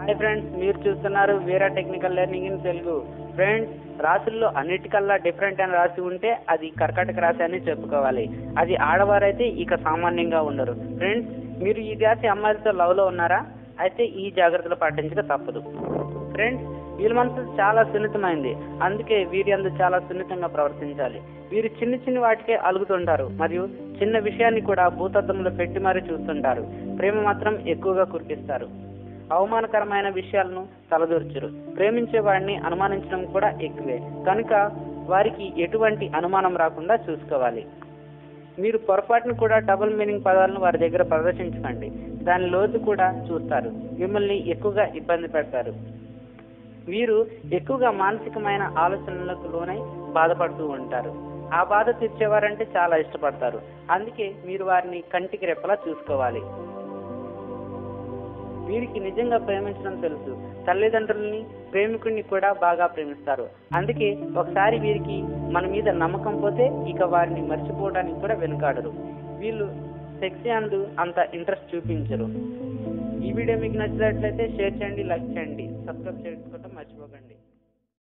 Hi friends, మీరు చూస్తున్నారు Veera technical learning in Telugu. Friends, రాశుల్లో అన్నిటికల్లా డిఫరెంట్ అని రాసి ఉంటే అది కర్కాటక రాశి అని చెప్పుకోవాలి. అది ఆడవారైతే ఇక సామాన్యంగా ఉండరు. ఫ్రెండ్స్, మీరు ఈ రాశి అమ్మాయిలతో లవ్లో ఉన్నారా? అయితే ఈ జాగ్రత్తలు పాటించక తప్పదు. ఫ్రెండ్స్, వీళ్ళ మనసు చాలా సున్నితమైంది, అందుకే వీరి అందు చాలా సున్నితంగా ప్రవర్తించాలి. వీరు చిన్న చిన్న వాటికే అలుగుతుంటారు మరియు చిన్న విషయాన్ని కూడా భూతద్దంలో పెట్టి మరీ చూస్తుంటారు. ప్రేమ మాత్రం ఎక్కువగా కురిపిస్తారు. అవమానకరమైన విషయాలను తలదూర్చరు. ప్రేమించే వాడిని అనుమానించడం కూడా ఎక్కువే, కనుక వారికి ఎటువంటి అనుమానం రాకుండా చూసుకోవాలి. మీరు పొరపాటును కూడా డబుల్ మీనింగ్ పదాలను వారి దగ్గర ప్రదర్శించకండి. దాని లోతు కూడా చూస్తారు. మిమ్మల్ని ఎక్కువగా ఇబ్బంది పెడతారు. వీరు ఎక్కువగా మానసికమైన ఆలోచనలకు లోనై బాధపడుతూ ఉంటారు. ఆ బాధ తీర్చేవారంటే చాలా ఇష్టపడతారు. అందుకే మీరు వారిని కంటికి రెప్పలా చూసుకోవాలి. వీరికి నిజంగా ప్రేమించడం తెలుసు. తల్లిదండ్రుల్ని, ప్రేమికుడిని కూడా బాగా ప్రేమిస్తారు. అందుకే ఒకసారి వీరికి మన మీద నమ్మకం పోతే ఇక వారిని మర్చిపోవడానికి కూడా వెనుకాడరు. వీళ్ళు సెక్స్ అందు అంత ఇంట్రెస్ట్ చూపించరు. ఈ వీడియో మీకు నచ్చినట్లయితే షేర్ చేయండి, లైక్ చేయండి, సబ్స్క్రైబ్ చేసుకోవడం మర్చిపోకండి.